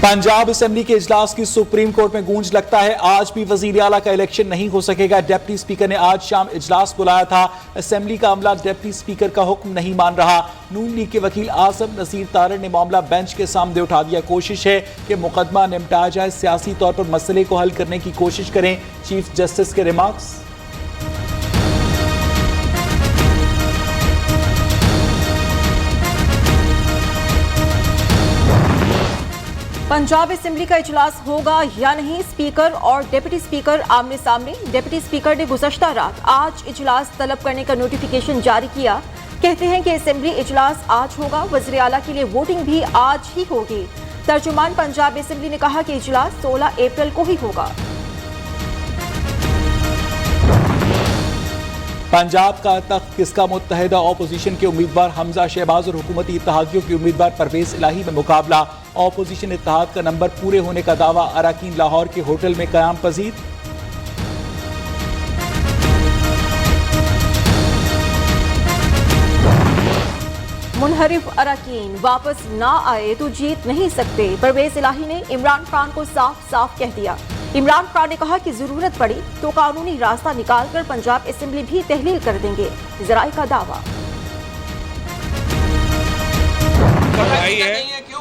Punjab assembly के इजलास की सुप्रीम कोर्ट में गूंज लगता है आज भी वजीर आला का इलेक्शन नहीं हो सकेगा। डिप्टी स्पीकर ने आज शाम इजलास बुलाया था। असेंबली का अमला डिप्टी स्पीकर का हुक्म नहीं मान रहा। नून लीग के वकील आजम नसीर तारड़ ने मामला बेंच के सामने उठा दिया। कोशिश है कि मुकदमा निपटाया जाए, सियासी तौर पर मसले को हल करने की कोशिश करें। चीफ जस्टिस के रिमार्क्स। पंजाब असेंबली का इजलास होगा या नहीं, स्पीकर और डिप्टी स्पीकर आमने सामने। डिप्टी स्पीकर ने गुज़श्ता रात आज इजलास तलब करने का नोटिफिकेशन जारी किया। कहते हैं कि असेंबली इजलास आज होगा, वज़ीर आला के लिए वोटिंग भी आज ही होगी। तर्जुमान पंजाब असेंबली ने कहा कि इजलास 16 अप्रैल को ही होगा। पंजाब का तख्त किसका? मुत्तहिदा ऑपोजिशन के उम्मीदवार हमजा शहबाज और हुकूमती इत्तेहादियों के उम्मीदवार परवेज इलाही में मुकाबला। ऑपोजिशन इत्तेहाद का नंबर पूरे होने का दावा। अराकीन लाहौर के होटल में क़याम पजीर। मुनहरिफ अराकीन वापस ना आए तो जीत नहीं सकते। परवेज इलाही ने इमरान खान को साफ साफ कह दिया। इमरान खान ने कहा कि जरूरत पड़ी तो कानूनी रास्ता निकालकर पंजाब असेंबली भी तहलील कर देंगे। जराए का दावा।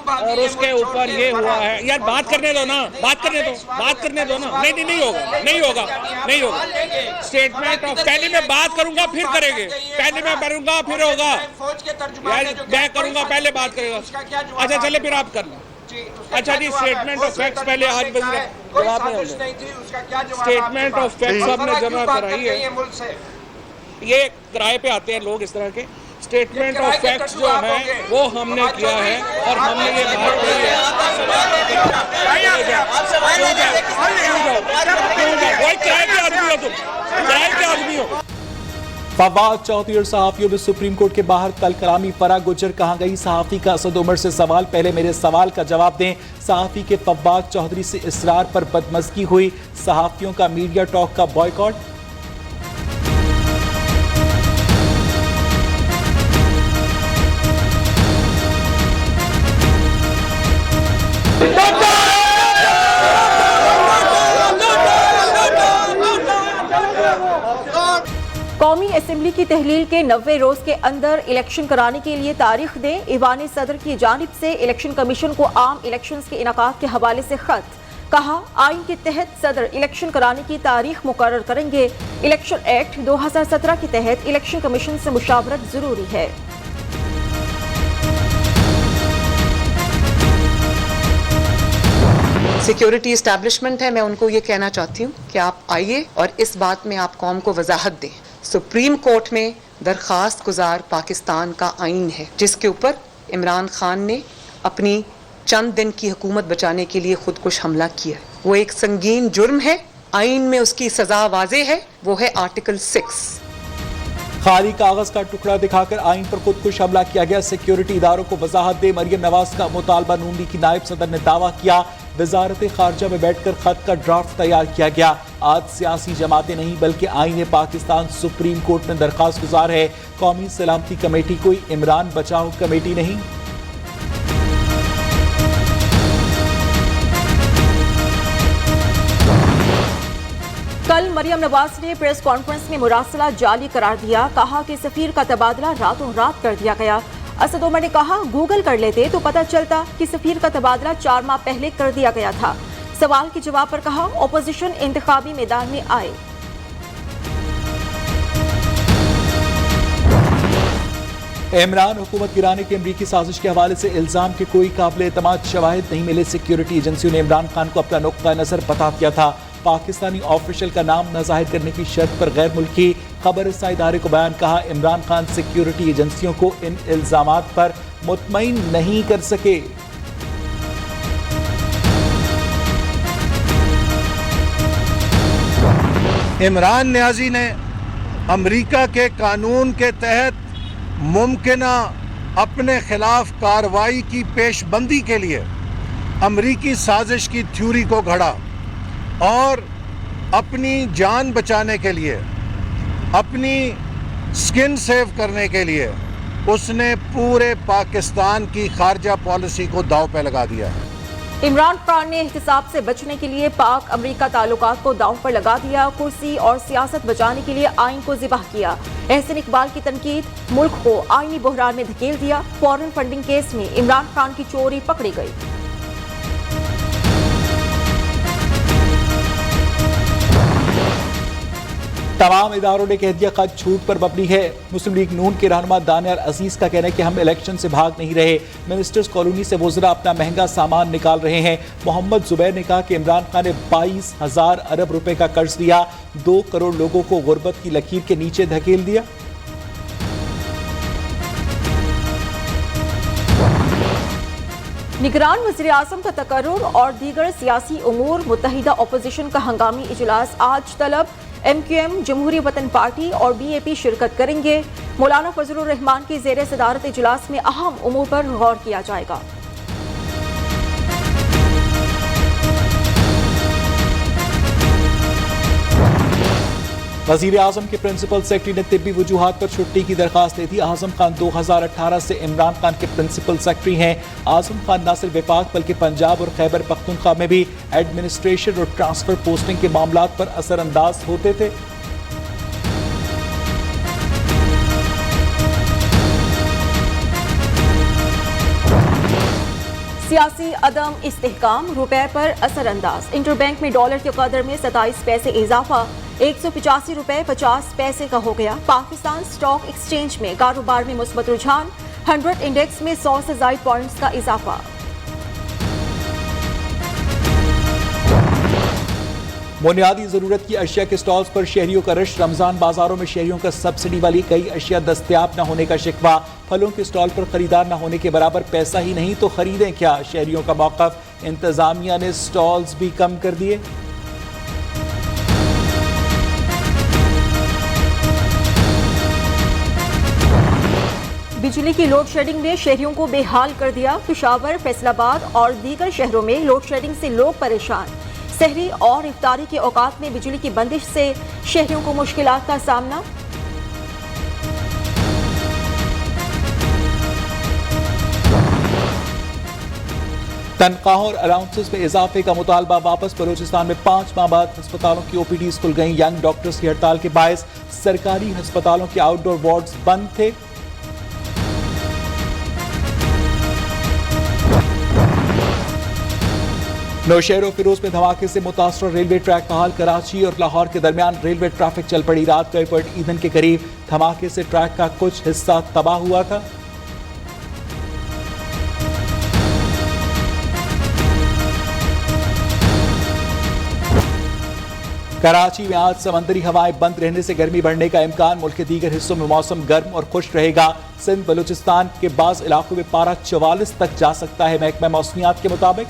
और उसके ऊपर ये हुआ है। यार बात करने दो ना, बात करने दो ना। नहीं होगा। स्टेटमेंट ऑफ पहले मैं बात करूंगा फिर करेंगे, पहले मैं करूंगा फिर होगा। यार मैं करूंगा पहले बात करेगा। अच्छा चले फिर आप करना। अच्छा जी, स्टेटमेंट ऑफ फैक्ट्स पहले आज स्टेटमेंट ऑफ फैक्ट्स आपने जमा कराई है। ये किराए पे आते हैं लोग इस तरह के। स्टेटमेंट ऑफ फैक्ट्स जो है वो हमने किया है और हमने ये बात कही है। फवाद चौधरी और सहाफियों में सुप्रीम कोर्ट के बाहर कल कलामी। फरा गुजर कहां गई? सहाफी का असद उमर से सवाल। पहले मेरे सवाल का जवाब दें। सहाफी के फवाद चौधरी से इसरार पर बदमज़गी हुई। सहाफियों का मीडिया टॉक का बॉयकॉट। कौमी असेंबली की तहलील के 90 रोज के अंदर इलेक्शन कराने के लिए तारीख दें। ईवान सदर की जानिब से इलेक्शन कमीशन को आम इलेक्शंस के इनकाद के हवाले से खत। कहा आइन के तहत सदर इलेक्शन कराने की तारीख मुकर्रर करेंगे। इलेक्शन एक्ट 2017 के तहत इलेक्शन कमीशन से मुशावरत जरूरी है। सिक्योरिटी इस्टेब्लिशमेंट है, मैं उनको ये कहना चाहती हूँ कि आप आइए और इस बात में आप कौम को वजाहत दें। सुप्रीम कोर्ट में दरखास्त गुजार पाकिस्तान का आइन है जिसके ऊपर इमरान खान ने अपनी चंद दिन की हुकूमत बचाने के लिए खुदकुश हमला किया। वो एक संगीन जुर्म है, आइन में उसकी सजा वाजे है, वो है आर्टिकल 6। खाली कागज का टुकड़ा दिखाकर आइन पर खुदकुश हमला किया गया। सिक्योरिटी इदारों को वजाहत दे। मरियम नवाज का मुतालबा। नून लीग की नायब सदर ने दावा किया वजारत खारजा में बैठकर खत का ड्राफ्ट तैयार किया गया। आज सियासी जमातें नहीं बल्कि आईन पाकिस्तान सुप्रीम कोर्ट में दरखास्त गुजार है। कौमी सलामती कमेटी कोई इमरान बचाओ कमेटी नहीं। कल मरियम नवाज ने प्रेस कॉन्फ्रेंस में मुरासला जाली करार दिया। कहा कि सफीर का तबादला रातों रात कर दिया गया। असद उमर ने कहा गूगल कर लेते तो पता चलता कि सफीर का तबादला 4 माह पहले कर दिया गया था। सवाल के जवाब पर कहा ओपोजिशन इंतखाबी मैदान में आए। इमरान हुकूमत गिराने की अमरीकी साजिश के हवाले से इल्जाम के कोई काबिल एतमाद शवाहिद नहीं मिले। सिक्योरिटी एजेंसियों ने इमरान खान को अपना नुक्ता नजर बता दिया था। पाकिस्तानी ऑफिशियल का नाम न जाहिर करने की शर्त पर गैर मुल्की खबर रसा इदारे को बयान। कहा इमरान खान सिक्योरिटी एजेंसियों को इन इल्जामात पर मुतमईन नहीं कर सके। इमरान न्याजी ने अमेरिका के कानून के तहत मुमकिना अपने खिलाफ कार्रवाई की पेशबंदी के लिए अमेरिकी साजिश की थ्योरी को घड़ा और अपनी जान बचाने के लिए, अपनी स्किन सेव करने के लिए उसने पूरे पाकिस्तान की खारजा पॉलिसी को दांव पे लगा दिया है। इमरान खान ने एहतिसाब से बचने के लिए पाक अमेरिका ताल्लुकात को दांव पर लगा दिया। कुर्सी और सियासत बचाने के लिए आइन को ज़िबाह किया। एहसन इकबाल की तनकीद, मुल्क को आईनी बहरान में धकेल दिया। फॉरेन फंडिंग केस में इमरान खान की चोरी पकड़ी गई। तमाम इदारों ने कह दिया खत झूठ पर मबनी है। मुस्लिम लीग नून के रहनुमा दानियाल अजीज का कहना है कि हम इलेक्शन से भाग नहीं रहे। मिनिस्टर्स कॉलोनी से वज़रा अपना महंगा सामान निकाल रहे हैं। मोहम्मद जुबैर ने कहा कि इमरान खान ने 22,000 अरब रुपए का कर्ज दिया, 2 करोड़ लोगों को गुर्बत की लकीर के नीचे धकेल दिया। निगरान वज़ीर आज़म का तकर्रुर और दीगर सियासी उमूर, मुत्तहिदा अपोजिशन का हंगामी इजलास आज तलब। MQM, जमहूरी वतन पार्टी और BAP शिरकत करेंगे। मौलाना फजलुर रहमान की ज़ेर सदारत इजलास में अहम उमूर पर गौर किया जाएगा। वज़ीर आज़म के प्रिंसिपल सेक्रेटरी ने तिब्बी वजूहात पर छुट्टी की दरखास्त दी थी। आज़म खान 2018 से इमरान खान के प्रिंसिपल सेक्रेटरी हैं। आज़म खान न सिर्फ विफाक बल्कि पंजाब और खैबर पख्तूनख्वा में भी एडमिनिस्ट्रेशन और ट्रांसफर पोस्टिंग के मामलात पर असरअंदाज होते थे। सियासी अदम इस्तेहकाम, रुपए पर असरअंदाज। इंटरबैंक में डॉलर के कदर में 27 पैसे इजाफा, 185 रुपए 50 पैसे का हो गया। पाकिस्तान स्टॉक एक्सचेंज में कारोबार में मुस्बत रुझान, 100 इंडेक्स में 100 से ज्यादा पॉइंट्स का इजाफा। बुनियादी जरूरत की अशिया के स्टॉल्स पर शहरियों का रश। रमजान बाजारों में शहरियों का सब्सिडी वाली कई अशिया दस्तयाब न होने का शिकवा। फलों के स्टॉल पर खरीदार न होने के बराबर पैसा ही नहीं तो खरीदें क्या, शहरियों का मौकफ। इंतजामिया ने स्टॉल्स भी कम कर दिए। बिजली की लोड शेडिंग ने शहरियों को बेहाल कर दिया। पेशावर, फैसलाबाद और दीगर शहरों में लोड शेडिंग से लोग परेशान। सहरी और इफ्तारी के औकात में बिजली की बंदिश से शहरियों को मुश्किलात का सामना। तनख्वाहों और अलाउंसेस में इजाफे का मुतालबा वापस। बलूचिस्तान में 5 माह बाद अस्पतालों की OPDs खुल गई। यंग डॉक्टर्स की हड़ताल के बायस सरकारी अस्पतालों के आउटडोर वार्ड्स बंद थे। नौशहर और फिरोज में धमाके से मुतासर रेलवे ट्रैक बहाल। कराची और लाहौर के दरमियान रेलवे ट्रैफिक चल पड़ी। रात को एयरपोर्ट ईंधन के करीब धमाके से ट्रैक का कुछ हिस्सा तबाह हुआ था। कराची में आज समंदरी हवाएं बंद रहने से गर्मी बढ़ने का इम्कान। मुल्क के दीगर हिस्सों में मौसम गर्म और खुश रहेगा। सिंध बलूचिस्तान के बाज़ इलाकों में पारा 44 तक जा सकता है महकमा मौसमियात के मुताबिक।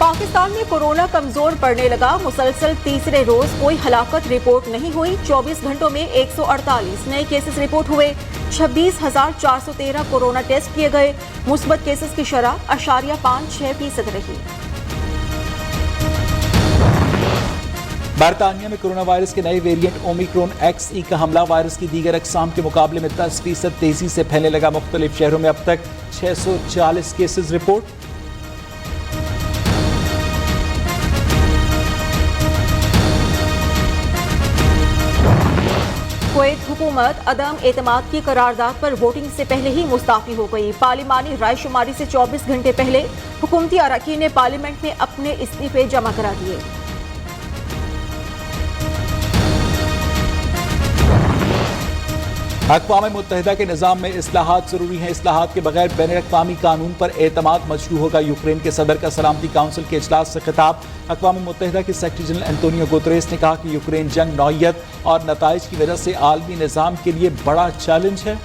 पाकिस्तान में कोरोना कमजोर पड़ने लगा। मुसलसल तीसरे रोज कोई हलाकत रिपोर्ट नहीं हुई। 24 घंटों में 148 नए केसेस रिपोर्ट हुए। 26,413 कोरोना टेस्ट किए गए। मुस्बत केसेस की शरह 0.56% रही। बरतानिया में कोरोना वायरस के नए वेरिएंट ओमिक्रॉन XE का हमला वायरस की दीगर अक़साम के मुकाबले में 10% तेजी से फैलने लगा। मुख्तलिफ शहरों में अब तक 640 केसेस रिपोर्ट। कुवैत हुकूमत अदम एतमाद की करारदाद पर वोटिंग से पहले ही मुस्ताफी हो गई। पार्लिमानी रायशुमारी से 24 घंटे पहले हुकूमती अरकान ने पार्लियामेंट में अपने इस्तीफे जमा करा दिए। अक़वाम मुत्तहिदा के निज़ाम में इस्लाहात ज़रूरी हैं। इस्लाहात के बगैर बैनुल-अक़वामी कानून पर एतमाद मजरू होगा। यूक्रेन के सदर का सलामती काउंसिल के इजलास से खिताब। अक़वाम मुत्तहिदा के सेक्रेटरी जनरल एंटोनियो गुतरेस ने कहा कि यूक्रेन जंग नौइयत और नताइज की वजह से आलमी निज़ाम के लिए बड़ा चैलेंज है।